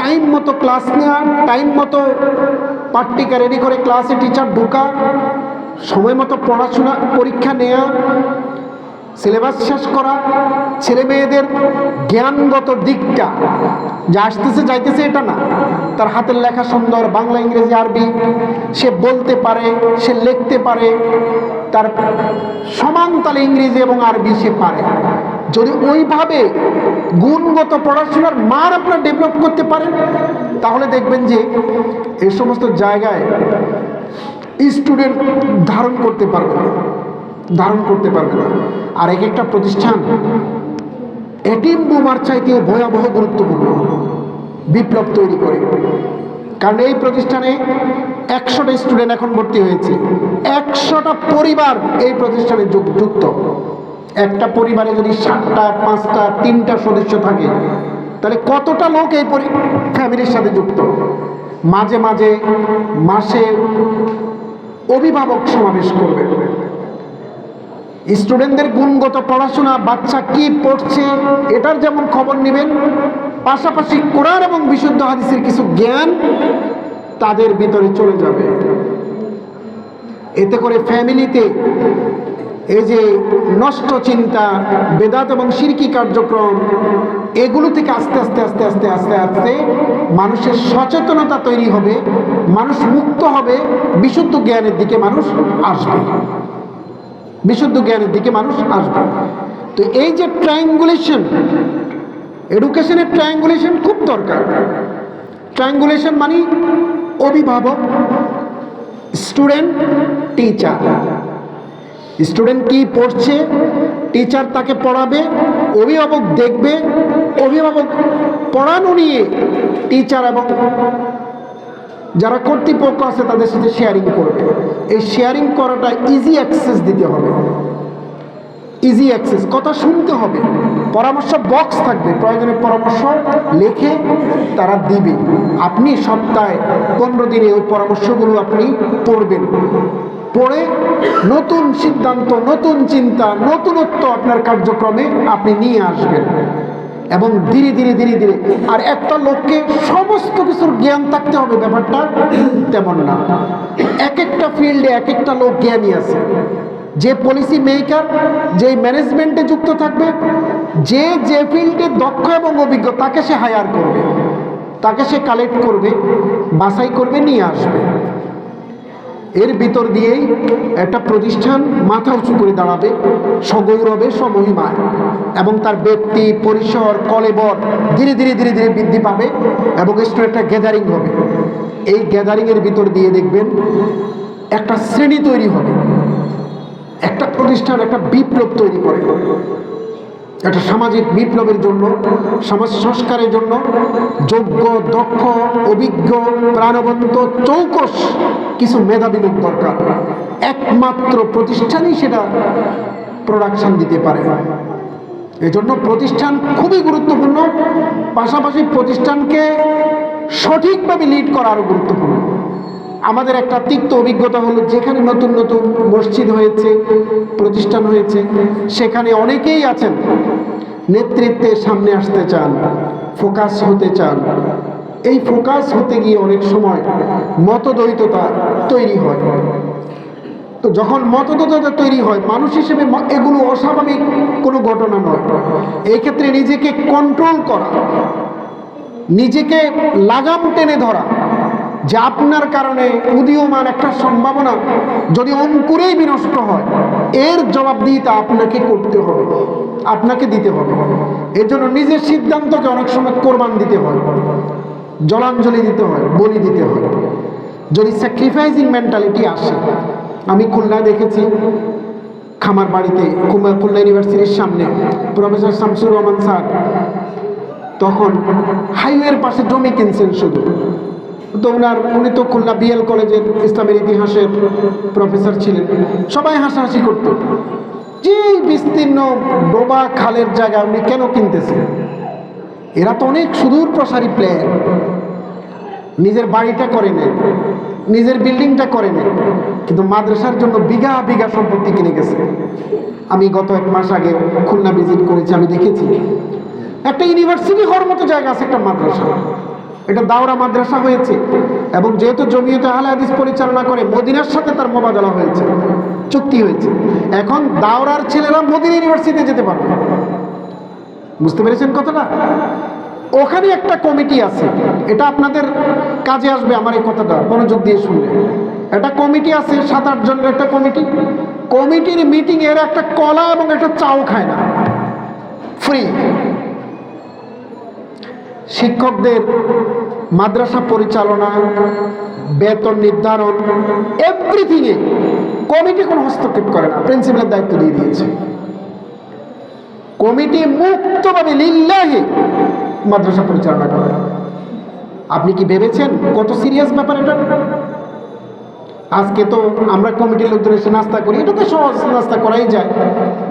Time মতো class নেওয়া, time মতো পাট্টিকা রেডি করে ক্লাসে টিচার ঢোকা, সময় মতো পড়াশোনা পরীক্ষা নেওয়া, সিলেবাস শেষ করা, ছেলে মেয়েদের জ্ঞানগত দিকটা যে আসতেছে যাইতেছে এটা না, তার হাতের লেখা সুন্দর, বাংলা ইংরেজি আরবি সে বলতে পারে, সে লিখতে পারে, তার সমান তালে ইংরেজি এবং আরবি সে পারে। যদি ওইভাবে গুণগত পড়াশোনার মান আপনারা ডেভেলপ করতে পারেন, তাহলে দেখবেন যে এই সমস্ত জায়গায় স্টুডেন্ট ধারণ করতে পারবে না। আর এক একটা প্রতিষ্ঠান এটিএম বোমার চাইতেও ভয়াবহ গুরুত্বপূর্ণ বিপ্লব তৈরি করে। কারণ এই প্রতিষ্ঠানে 100টা স্টুডেন্ট এখন ভর্তি হয়েছে, 100টা পরিবার এই প্রতিষ্ঠানে যুক্ত। একটা পরিবারে যদি 7টা 5টা 3টা সদস্য থাকে, তাহলে কতটা লোক এই ফ্যামিলির সাথে যুক্ত। মাঝে মাঝে মাসে অভিভাবক সমাবেশ করবে, স্টুডেন্টদের গুণগত পড়াশোনা, বাচ্চা কি পড়ছে এটার যেমন খবর নেবেন, পাশাপাশি কোরআন এবং বিশুদ্ধ হাদিসের কিছু জ্ঞান তাদের ভিতরে চলে যাবে। এতে করে ফ্যামিলিতে এই যে নষ্ট চিন্তা, বেদাত এবং শিরকি কার্যক্রম, এগুলো থেকে আস্তে আস্তে আস্তে আস্তে আস্তে আস্তে মানুষের সচেতনতা তৈরি হবে, মানুষ মুক্ত হবে, বিশুদ্ধ জ্ঞানের দিকে মানুষ আসবে, তো এই যে ট্রায়াঙ্গুলেশন, এডুকেশনের ট্রায়াঙ্গুলেশন খুব দরকার। ট্রায়াঙ্গুলেশন মানে অভিভাবক, স্টুডেন্ট, টিচার। স্টুডেন্ট কি পড়ছে, টিচার তাকে পড়াবে, অভিভাবক দেখবে, অভিভাবক পড়ানো নিয়ে টিচার এবং যারা কর্তৃপক্ষ আছে তাদের সাথে শেয়ারিং করবে। এই শেয়ারিং করাটা ইজি অ্যাক্সেস দিতে হবে, ইজি অ্যাক্সেস, কথা শুনতে হবে, পরামর্শ বক্স থাকবে, প্রয়োজনে পরামর্শ লিখে তারা দিবে। আপনি সপ্তাহে 15 দিনে ওই পরামর্শগুলো আপনি পড়বেন, পড়ে নতুন সিদ্ধান্ত, নতুন চিন্তা, নতুনত্ব আপনার কার্যক্রমে আপনি নিয়ে আসবেন। এবং ধীরে ধীরে ধীরে ধীরে, আর একটা লোককে সমস্ত কিছুর জ্ঞান থাকতে হবে ব্যাপারটা তেমন না। এক একটা ফিল্ডে এক একটা লোক জ্ঞানী আছে। যে পলিসি মেকার, যে ম্যানেজমেন্টে যুক্ত থাকবে, যে যে ফিল্ডে দক্ষ এবং অভিজ্ঞ, তাকে সে হায়ার করবে, তাকে সে কালেক্ট করবে, বাছাই করবে, নিয়ে আসবে। এর ভিতর দিয়েই একটা প্রতিষ্ঠান মাথা উঁচু করে দাঁড়াবে, সগৌরবে, সমহিমায়, এবং তার ব্যক্তি পরিসর, কলেবর ধীরে ধীরে ধীরে ধীরে বৃদ্ধি পাবে এবং একটা গ্যাদারিং হবে। এই গ্যাদারিংয়ের ভিতর দিয়ে দেখবেন একটা শ্রেণী তৈরি হবে, একটা প্রতিষ্ঠান একটা বিপ্লব তৈরি করে, একটা সামাজিক বিপ্লবের জন্য, সমাজ সংস্কারের জন্য যোগ্য, দক্ষ, অভিজ্ঞ, প্রাণবন্ত, চৌকস কিছু মেধাবী লোক দরকার। একমাত্র প্রতিষ্ঠানই সেটা প্রোডাকশন দিতে পারে। এজন্য প্রতিষ্ঠান খুবই গুরুত্বপূর্ণ, পাশাপাশি প্রতিষ্ঠানকে সঠিকভাবে লিড করা আরও গুরুত্বপূর্ণ। আমাদের একটা তিক্ত অভিজ্ঞতা হলো, যেখানে নতুন নতুন মসজিদ হয়েছে, প্রতিষ্ঠান হয়েছে, সেখানে অনেকেই আছেন নেতৃত্বের সামনে আসতে চান, ফোকাস হতে চান। এই ফোকাস হতে গিয়ে অনেক সময় মতদ্বৈততা তৈরি হয়। তো যখন মতদ্বৈততা তৈরি হয়, মানুষ হিসেবে এগুলো অস্বাভাবিক কোনো ঘটনা নয়। এই ক্ষেত্রে নিজেকে কন্ট্রোল করা, নিজেকে লাগাম টেনে ধরা, যে আপনার কারণে উদীয়মান একটা সম্ভাবনা যদি অঙ্কুরেই বিনষ্ট হয়, এর জবাবদিহিতা আপনাকে করতে হবে, আপনাকে দিতে হবে। এর জন্য নিজের সিদ্ধান্তকে অনেক সময় কোরবান দিতে হয়, জলাঞ্জলি দিতে হয়, বলি দিতে হয়। যদি স্যাক্রিফাইসিং মেন্টালিটি আসে, আমি খুলনায় দেখেছি, খামার বাড়িতে, খুলনা ইউনিভার্সিটির সামনে প্রফেসর শামসুর রহমান স্যার তখন হাইওয়ের পাশে জমি কিনছেন শুধু। তো উনি তো খুলনা বিএল কলেজের ইসলামের ইতিহাসের প্রফেসর ছিলেন, সবাই হাসাহাসি করত যে বিস্তীর্ণ ডোবা খালের জায়গা উনি কেন কিনতেছেন। এরা তো অনেক সুদূর প্রসারী প্ল্যান, নিজের বাড়িটা করে নেন, নিজের বিল্ডিংটা করে নেন, কিন্তু মাদ্রাসার জন্য বিঘা বিঘা সম্পত্তি কিনে গেছে। আমি গত 1 মাস আগে খুলনা ভিজিট করেছি, আমি দেখেছি একটা ইউনিভার্সিটি হওয়ার মতো জায়গা আছে, একটা মাদ্রাসা, এটা দাওরা মাদ্রাসা হয়েছে, এবং যেহেতু জমিয়তে আহলে হাদিস পরিচালনা করে, মদিনার সাথে তার মোবাদলা হয়েছে, চুক্তি হয়েছে। এখন দাওরার ছেলেরা মদিনা ইউনিভার্সিটিতে যেতে পারবে। বুঝতে পেরেছেন কথাটা? ওখানে একটা কমিটি আছে, এটা আপনাদের কাজে আসবে আমার এই কথাটা মনোযোগ দিয়ে শুনলে। একটা কমিটি আছে, 7-8 জনের একটা কমিটি। কমিটির মিটিং এর একটা কলা এবং একটা চাও খায় না, ফ্রি। শিক্ষকদের মাদ্রাসা পরিচালনা, বেতন নির্ধারণ, এভরিথিং এ কমিটি কোনো হস্তক্ষেপ করে না, প্রিন্সিপালের দায়িত্ব দিয়ে দিয়েছে। কমিটি মুক্তভাবে লিল্লাহি মাদ্রাসা পরিচালনা করে। আপনি কি ভেবেছেন কত সিরিয়াস ব্যাপার এটা? আজকে তো আমরা কমিটির লোকজন এসে নাস্তা করি, এটা তো সহজ, নাস্তা করাই যায়,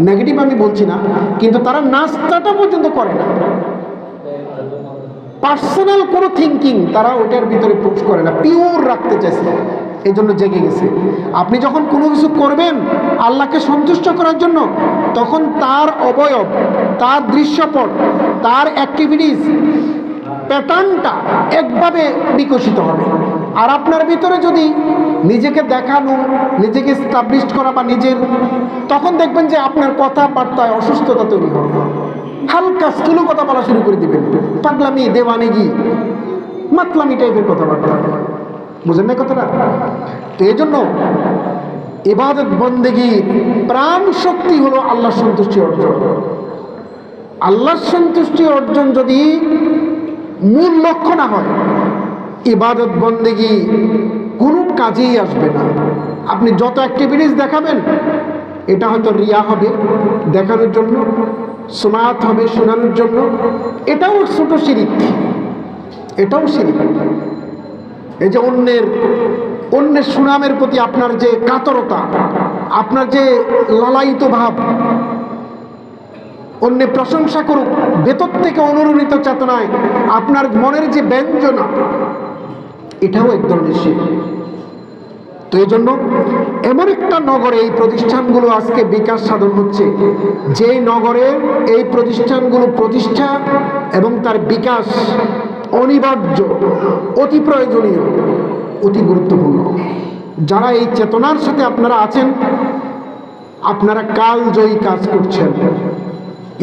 নেগেটিভ আমি বলছি না, কিন্তু তারা নাস্তাটা পর্যন্ত করে না। পার্সোনাল কোনো থিঙ্কিং তারা ওটার ভিতরে পুশ করে না, পিওর রাখতে চাইছে, এই জন্য জেগে গেছে। আপনি যখন কোনো কিছু করবেন আল্লাহকে সন্তুষ্ট করার জন্য, তখন তার অবয়ব, তার দৃশ্যপট, তার অ্যাক্টিভিটিস প্যাটার্নটা একভাবে বিকশিত হবে। আর আপনার ভিতরে যদি নিজেকে দেখানো, নিজেকে স্টাবলিশ করা বা নিজের, তখন দেখবেন যে আপনার কথাবার্তায় অসুস্থতা তৈরি হবে, হালকা স্থূল কথা বলা শুরু করে দিবেন, পাগলামি, দেওয়ানিগি, মাতলামি টাইপের কথাবার্তা। বুঝেন না কথাটা? তো এই জন্য ইবাদত বন্দেগী প্রাণ শক্তি হলো আল্লাহর সন্তুষ্টি অর্জন। আল্লাহর সন্তুষ্টি অর্জন যদি মূল লক্ষ্য না হয়, ইবাদত বন্দেগী কোনো কাজেই আসবে না। আপনি যত অ্যাক্টিভিটিস দেখাবেন, এটা হয়তো রিয়া হবে, দেখানোর জন্য, সুমায়াত হবে, শোনানোর জন্য, এটাও ছোট শিরিক, এটাও শিরিক। এই যে অন্যের সুনামের প্রতি আপনার যে কাতরতা, আপনার যে লালায়িত ভাব, অন্যের প্রশংসা করুক, ভেতর থেকে অনুরণিত চেতনায় আপনার মনের যে ব্যঞ্জনা, এটাও এক ধরনের শিরক। তো এই জন্য এমন একটা নগরে এই প্রতিষ্ঠানগুলো আজকে বিকাশ সাধন হচ্ছে, যে নগরের এই প্রতিষ্ঠানগুলো প্রতিষ্ঠা এবং তার বিকাশ অনিবার্য, অতি প্রয়োজনীয়, অতি গুরুত্বপূর্ণ। যারা এই চেতনার সাথে আপনারা আছেন, আপনারা কালজয়ী কাজ করছেন,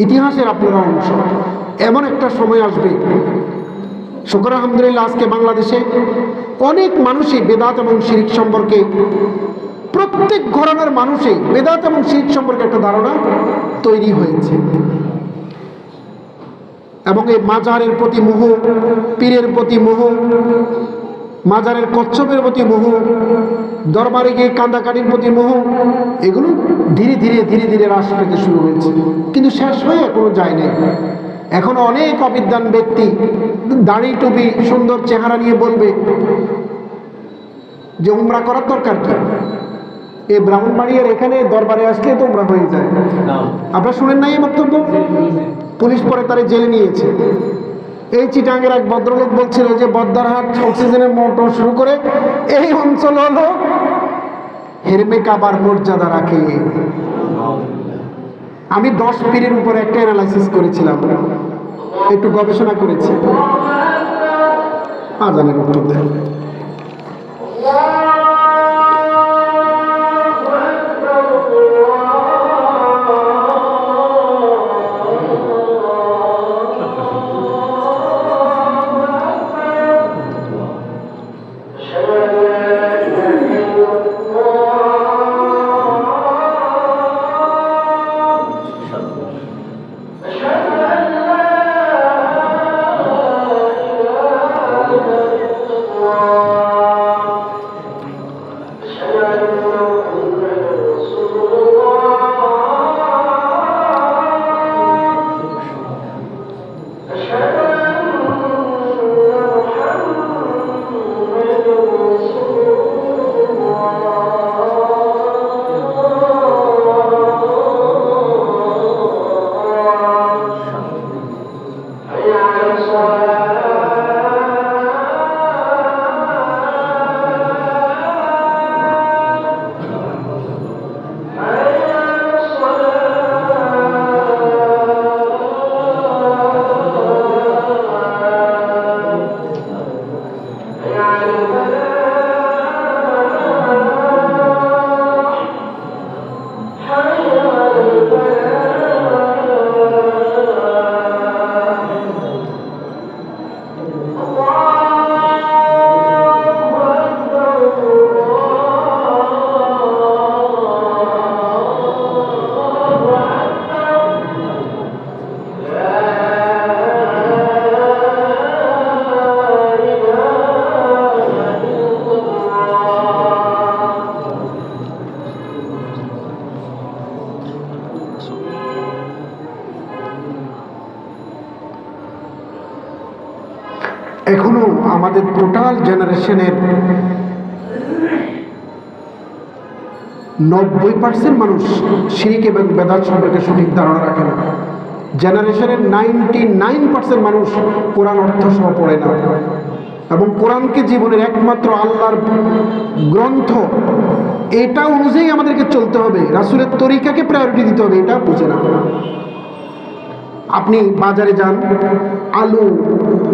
ইতিহাসের আপনারা অংশ। এমন একটা সময় আসবে, শুকর আলহামদুলিল্লাহ, আজকে বাংলাদেশে অনেক মানুষই বেদাত এবং শিরক সম্পর্কে, প্রত্যেক ঘরানার মানুষই বেদাত এবং শিরক সম্পর্কে একটা ধারণা তৈরি হয়েছে। এবং এই মাজারের প্রতি মোহ, পীরের প্রতি মোহ, মাজারের কচ্ছপের প্রতি মোহ, দরবারে গিয়ে কান্দাকাটির প্রতি মোহ, এগুলো ধীরে ধীরে ধীরে ধীরে হ্রাস পেতে শুরু হয়েছে, কিন্তু শেষ হয়ে এখনো যায়নি। এখনো অনেক অবিদ্যান ব্যক্তি দাড়ি টুপি সুন্দর চেহারা নিয়ে বলবে যে উমরা করার দরকার কি, এই ব্রাহ্মণবাড়িয়ার এখানে দরবারে আসলে তো উমরা হয়ে যায়। আপনারা শুনেন নাই এই বক্তব্য? পুলিশ পরে তারা জেলে নিয়েছে। এই চিটাঙ্গের এক ভদ্রলোক বলছিল যে বদ্দারহাট অক্সিজেনের মোটর শুরু করে এই অঞ্চল হলো হেরমে কাবার মর্যাদা রাখে। আমি 10 পীরের উপরে একটা অ্যানালাইসিস করেছিলাম, একটু গবেষণা করেছি। আজানের উত্তর দেয়। এখনো আমাদের টোটাল জেনারেশনের 90% মানুষ শিরক এবং বেদাত সম্পর্কে সঠিক ধারণা রাখে না। জেনারেশনের 99% মানুষ কোরআন অর্থ সহ পড়ে না এবং কোরআনকে জীবনের একমাত্র আল্লাহর গ্রন্থ, এটা অনুযায়ী আমাদেরকে চলতে হবে, রাসূলের তরিকাকে প্রায়োরিটি দিতে হবে, এটা বুঝে না। আপনি বাজারে যান, আলু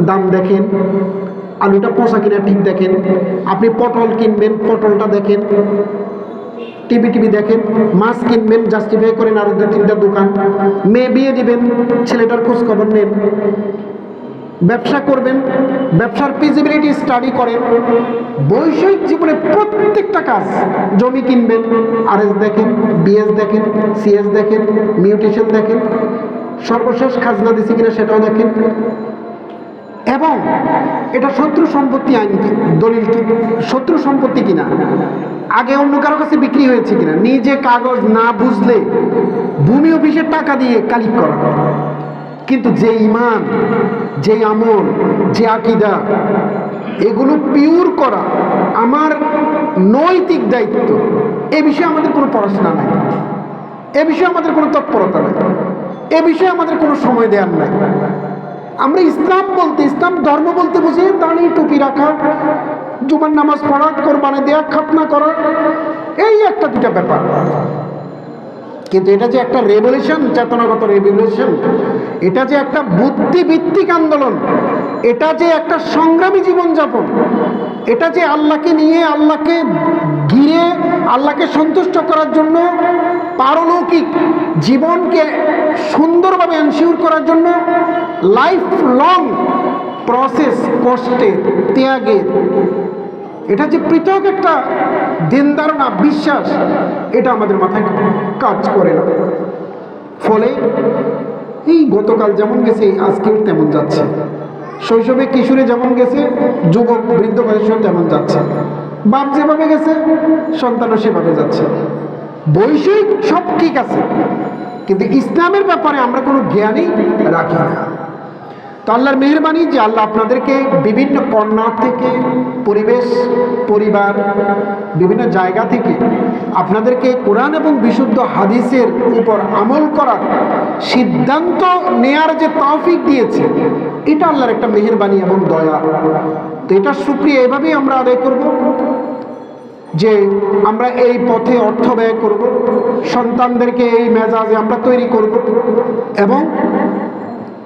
দাম দেখেন, আলুটা পচা কিনা ঠিক দেখেন। আপনি পটল কিনবেন, পটলটা দেখেন। টিভি দেখেন, মাছ কিনবেন, জাস্টিফাই করেন আরো 2-3টা দোকান। মেয়ে বিয়ে দিবেন, ছেলেটার খোঁজ খবর নেন। ব্যবসা করবেন, ব্যবসার ফিজিবিলিটি স্টাডি করেন। বৈষয়িক জীবনে প্রত্যেকটা কাজ, জমি কিনবেন, আরএস দেখেন, বিএস দেখেন, সিএস দেখেন, মিউটেশন দেখেন, সর্বশেষ খাজনা দিছি কিনা সেটাও দেখেন। এবং এটা শত্রু সম্পত্তি আইন দলিল শত্রু সম্পত্তি কিনা, আগে অন্য কারো কাছে বিক্রি হয়েছে কিনা, নিজে কাগজ না বুঝলে ভূমি অফিসের টাকা দিয়ে কালিক করা। কিন্তু যে ঈমান, যে আমল, যে আকীদা, এগুলো পিওর করা আমার নৈতিক দায়িত্ব। এ বিষয়ে আমাদের কোনো পড়াশোনা নাই, এ বিষয়ে আমাদের কোনো তৎপরতা নাই, এ বিষয়ে আমাদের কোনো সময় দেওয়ার নাই। আমরা ইসলাম বলতে, ইসলাম ধর্ম বলতে বুঝি দাঁড়িয়ে টুপি রাখা, জুমার নামাজ পড়া, কোরবানি দেওয়া, খাতনা করা, এই 1-2টা ব্যাপার। কিন্তু এটা যে একটা রেভলিউশন, চেতনাগত রেভলিউশন, এটা যে একটা বুদ্ধিভিত্তিক আন্দোলন, এটা যে একটা সংগ্রামী জীবনযাপন, এটা যে আল্লাহকে নিয়ে, আল্লাহকে ঘিরে, আল্লাহকে সন্তুষ্ট করার জন্য পারলৌকিক জীবনকে সুন্দরভাবে এনশিওর করার জন্য লাইফ লং প্রসেস, কষ্টের, ত্যাগের, এটা যে পৃথক একটা দিন ধারণা, বিশ্বাস, এটা আমাদের মাথায় কাজ করে না। ফলে এই গতকাল যেমন গেছে আজকেও তেমন যাচ্ছে, শৈশবে কিশোরে যেমন গেছে যুবক বৃদ্ধ বয়সেও তেমন যাচ্ছে, বাপ যেভাবে গেছে সন্তানও সেভাবে যাচ্ছে। বৈষয়িক সব ঠিক আছে, কিন্তু ইসলামের ব্যাপারে আমরা কোনো জ্ঞানই রাখি না। তো আল্লাহর মেহেরবানি যে আল্লাহ আপনাদেরকে বিভিন্ন কর্নার থেকে, পরিবেশ, পরিবার, বিভিন্ন জায়গা থেকে আপনাদেরকে কোরআন এবং বিশুদ্ধ হাদিসের উপর আমল করার সিদ্ধান্ত নেয়ার যে তৌফিক দিয়েছে, এটা আল্লাহর একটা মেহেরবানি এবং দয়া। তো এটা শুকরিয়া এভাবেই আমরা আদায় করব যে আমরা এই পথে অর্থ ব্যয় করব, সন্তানদেরকে এই মেজাজে আমরা তৈরি করব এবং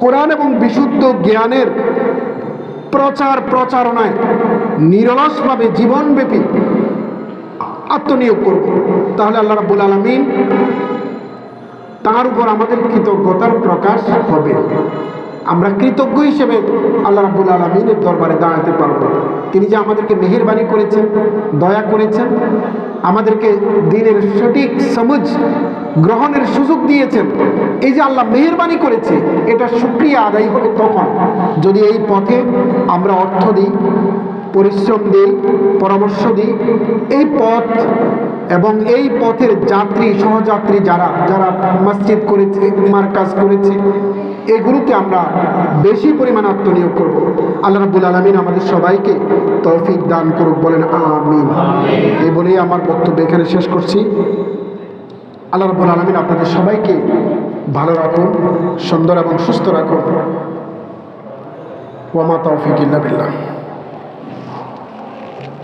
কোরআন এবং বিশুদ্ধ জ্ঞানের প্রচার প্রচারণায় নিরলসভাবে জীবনব্যাপী আত্মনিয়োগ করব। তাহলে আল্লাহ রাব্বুল আলামিন তার উপর আমাদের কৃতজ্ঞতার প্রকাশ হবে। আমরা কৃতজ্ঞ হিসেবে আল্লাহ রাব্বুল আলামিনের দরবারে দাঁড়াতে পারব। তিনি যে আমাদেরকে মেহেরবানি করেছেন, দয়া করেছেন, আমাদেরকে দ্বীনের সঠিক সমঝ গ্রহণের সুযোগ দিয়েছেন, এই যে আল্লাহ মেহেরবানি করেছে, এটা শুকরিয়া আদায় হবে তখন যদি এই পথে আমরা অর্থ দিই, পরিশ্রম দিই, পরামর্শ দিই। এই পথ এবং এই পথের যাত্রী, সহযাত্রী যারা যারা মসজিদ করেছে, মারকাজ করেছে, এগুলোতে আমরা বেশি পরিমাণ আত্মনিয়োগ করব। আল্লাহ রাব্বুল আলামিন আমাদের সবাইকে তৌফিক দান করুক, বলেন আমিন। এই বলেই আমার বক্তব্য এখানে শেষ করছি। আল্লাহ রাব্বুল আলামিন আপনাদের সবাইকে ভালো রাখুন, সুন্দর এবং সুস্থ রাখুন। ওয়া মা তাওফিক ইল্লা বিল্লাহ।